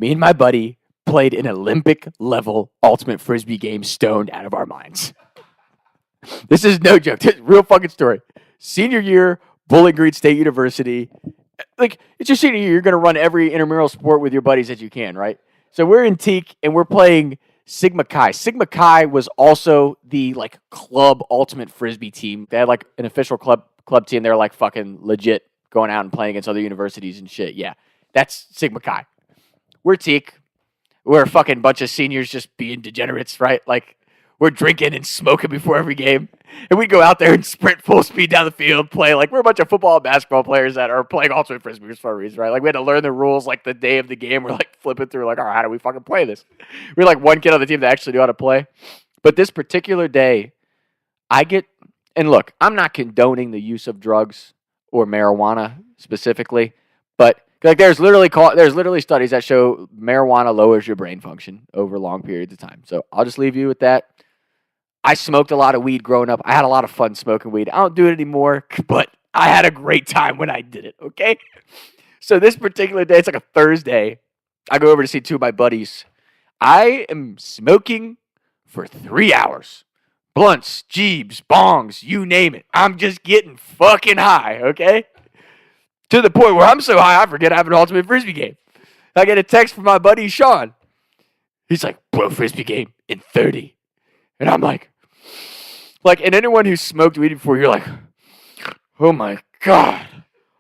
me and my buddy played an Olympic-level ultimate frisbee game stoned out of our minds. This is no joke. This is a real fucking story. Senior year, Bowling Green State University. Like, it's your senior year. You're going to run every intramural sport with your buddies that you can, right? So we're in Teak, and we're playing Sigma Chi. Sigma Chi was also the, like, club ultimate frisbee team. They had, like, an official club team. They're, like, fucking legit going out and playing against other universities and shit. Yeah, that's Sigma Chi. We're Teak. We're a fucking bunch of seniors just being degenerates, right? Like, we're drinking and smoking before every game. And we go out there and sprint full speed down the field, play. Like, we're a bunch of football and basketball players that are playing ultimate frisbee for a reason, right? Like, we had to learn the rules, like, the day of the game. We're, like, flipping through, like, all right, how do we fucking play this? We're, like, one kid on the team that actually knew how to play. But this particular day, and look, I'm not condoning the use of drugs or marijuana specifically, but like there's literally studies that show marijuana lowers your brain function over long periods of time. So I'll just leave you with that. I smoked a lot of weed growing up. I had a lot of fun smoking weed. I don't do it anymore, but I had a great time when I did it, okay? So this particular day, it's like a Thursday. I go over to see two of my buddies. I am smoking for 3 hours. Blunts, jeebs, bongs, you name it. I'm just getting fucking high, okay? To the point where I'm so high, I forget I have an ultimate frisbee game. I get a text from my buddy Sean. He's like, bro, frisbee game in 30. And I'm like, and anyone who's smoked weed before, you're like, oh my God,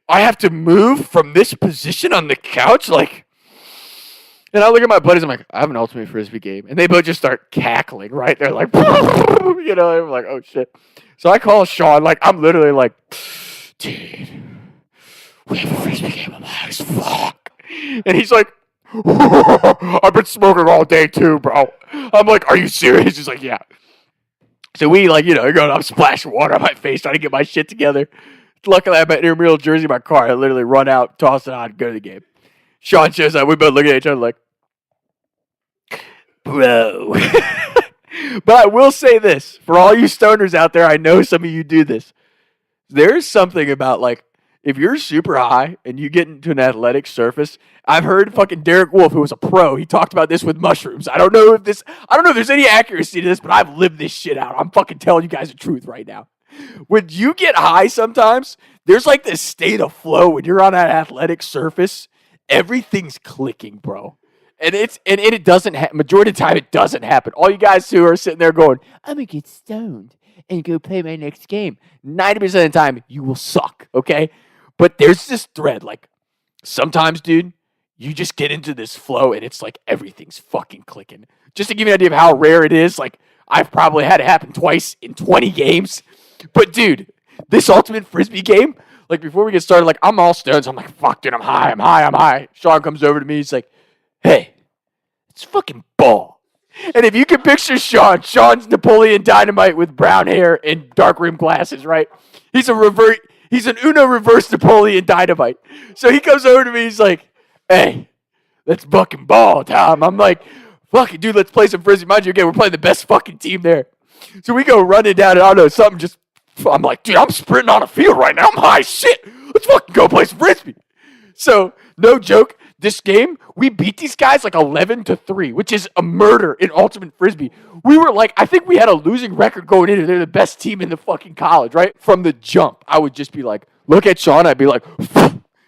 I have to move from this position on the couch? Like, and I look at my buddies, I'm like, I have an ultimate frisbee game. And they both just start cackling, right? They're like, you know, I'm like, oh shit. So I call Sean, like, I'm literally like, dude, we have a frisbee game in the house, fuck. And he's like, I've been smoking all day too, bro. I'm like, are you serious? He's like, yeah. So we, like, you know, going up, splashing water on my face, trying to get my shit together. Luckily, I have my intramural jersey in my car. I literally run out, toss it on, go to the game. Sean shows up. We both look at each other like, bro. But I will say this. For all you stoners out there, I know some of you do this. There's something about, like, if you're super high and you get into an athletic surface, I've heard fucking Derek Wolf, who was a pro, he talked about this with mushrooms. I don't know if there's any accuracy to this, but I've lived this shit out. I'm fucking telling you guys the truth right now. When you get high sometimes, there's like this state of flow when you're on that athletic surface. Everything's clicking, bro. And it doesn't majority of the time it doesn't happen. All you guys who are sitting there going, I'm gonna get stoned and go play my next game. 90% of the time you will suck, okay? But there's this thread, like, sometimes, dude, you just get into this flow and it's like everything's fucking clicking. Just to give you an idea of how rare it is, like, I've probably had it happen twice in 20 games. But, dude, this ultimate frisbee game, like, before we get started, like, I'm all stoned. So I'm like, fuck, dude, I'm high. Sean comes over to me. He's like, hey, it's fucking ball. And if you can picture Sean's Napoleon Dynamite with brown hair and dark rimmed glasses, right? He's an Uno reverse Napoleon Dynamite. So he comes over to me. He's like, hey, let's fucking ball, Tom. I'm like, fuck it, dude, let's play some frisbee. Mind you, again, we're playing the best fucking team there. So we go running down, and I don't know, I'm like, dude, I'm sprinting on a field right now. I'm high shit. Let's fucking go play some frisbee. So, no joke, this game, we beat these guys like 11-3, which is a murder in ultimate frisbee. We were like, I think we had a losing record going into. They're the best team in the fucking college, right? From the jump, I would just be like, look at Sean. I'd be like,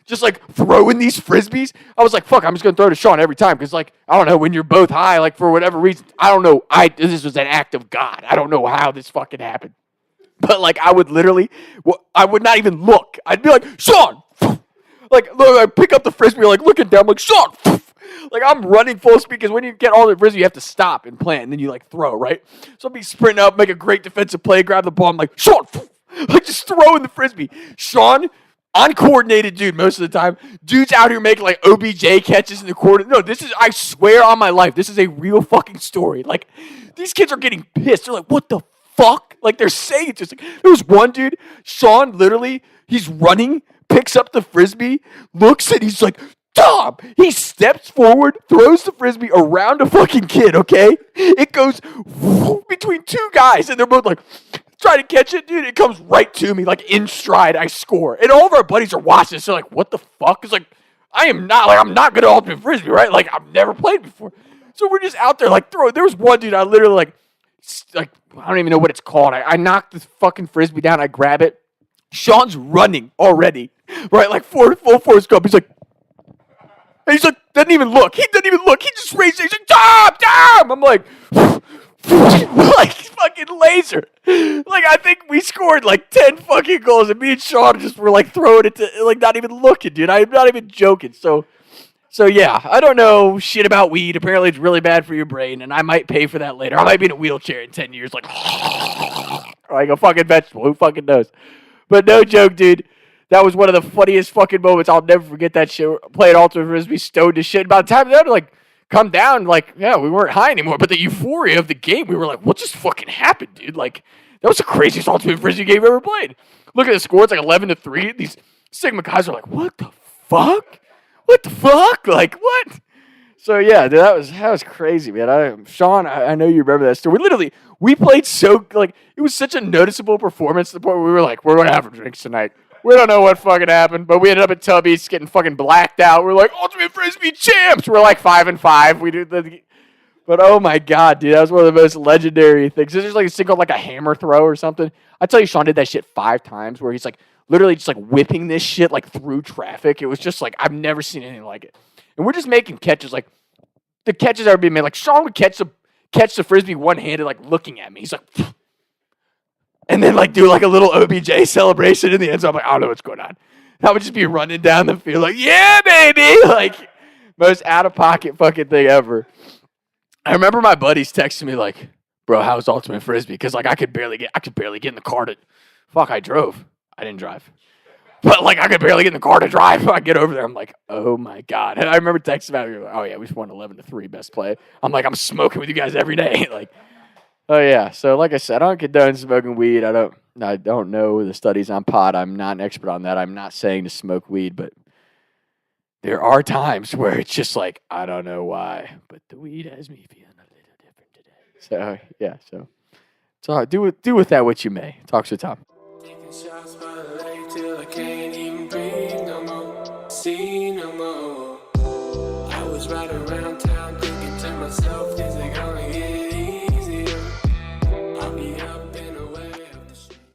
just like throwing these frisbees. I was like, fuck, I'm just going to throw to Sean every time. Because, like, I don't know, when you're both high, like, for whatever reason, I don't know. This was an act of God. I don't know how this fucking happened. But, like, I would not even look. I'd be like, Sean! Like, look, I pick up the frisbee, like, looking down, I'm like, Sean! Like, I'm running full speed, because when you get all the frisbee, you have to stop and plant, and then you, like, throw, right? So I'll be sprinting up, make a great defensive play, grab the ball, I'm like, Sean! Like, just throwing the frisbee. Sean, uncoordinated dude most of the time. Dude's out here making, like, OBJ catches in the corner. No, I swear on my life, this is a real fucking story. Like, these kids are getting pissed. They're like, what the fuck? Like, they're saying it just like, there was one dude, Sean, literally, he's running, picks up the frisbee, looks, and he's like, Tom! He steps forward, throws the frisbee around a fucking kid, okay? It goes between two guys, and they're both like, trying to catch it, dude. It comes right to me, like, in stride, I score. And all of our buddies are watching this. They're like, what the fuck? It's like, I'm not good at ultimate frisbee, right? Like I've never played before. So we're just out there like throwing. There was one dude I literally like I don't even know what it's called. I knock this fucking frisbee down. I grab it. Sean's running already, right? Like full force scope. He's like, doesn't even look. He doesn't even look. He just raises. He's like, damn. I'm like, like fucking laser. Like I think we scored like 10 fucking goals, and me and Sean just were like throwing it to like not even looking, dude. I'm not even joking. So yeah, I don't know shit about weed. Apparently, it's really bad for your brain, and I might pay for that later. I might be in a wheelchair in 10 years, like a fucking vegetable. Who fucking knows? But no joke, dude. That was one of the funniest fucking moments. I'll never forget that shit. Playing ultimate frisbee, stoned to shit. By the time they had to like come down, like yeah, we weren't high anymore. But the euphoria of the game, we were like, what just fucking happened, dude? Like that was the craziest ultimate frisbee game I've ever played. Look at the score; it's like 11-3. These Sigma guys are like, what the fuck? What the fuck? Like, what? So, yeah, dude, that was crazy, man. Sean, I know you remember that story. We played so, like, it was such a noticeable performance to the point where we were like, we're going to have drinks tonight. We don't know what fucking happened, but we ended up at Tubby's getting fucking blacked out. We're like, Ultimate Frisbee champs. We're like 5-5. But, oh, my God, dude, that was one of the most legendary things. There's like a thing called, like, a hammer throw or something. I tell you, Sean did that shit 5 times where he's, like, literally just, like, whipping this shit, like, through traffic. It was just, like, I've never seen anything like it. And we're just making catches, like, the catches are being made. Like, Sean would catch the Frisbee one-handed, like, looking at me. He's like, pfft. And then, like, do, like, a little OBJ celebration in the end zone. I'm like, I don't know what's going on. And I would just be running down the field like, yeah, baby! Like, most out-of-pocket fucking thing ever. I remember my buddies texting me like, bro, how's Ultimate Frisbee? Because, like, I could barely get in the car to... Fuck, I drove. I didn't drive. But, like, I could barely get in the car to drive. I get over there. I'm like, oh, my God. And I remember texting about it. Like, oh, yeah, we just won 11-3 best play. I'm like, I'm smoking with you guys every day. Like, oh, yeah. So, like I said, I don't condone smoking weed. I don't know the studies on pot. I'm not an expert on that. I'm not saying to smoke weed. But there are times where it's just like, I don't know why. But the weed has me feeling a little different today. So, yeah. So do with that what you may. Talk to Tom. Taking shots by the lake till I can't even breathe no more, see no more. I was riding around town thinking to myself, is it gonna get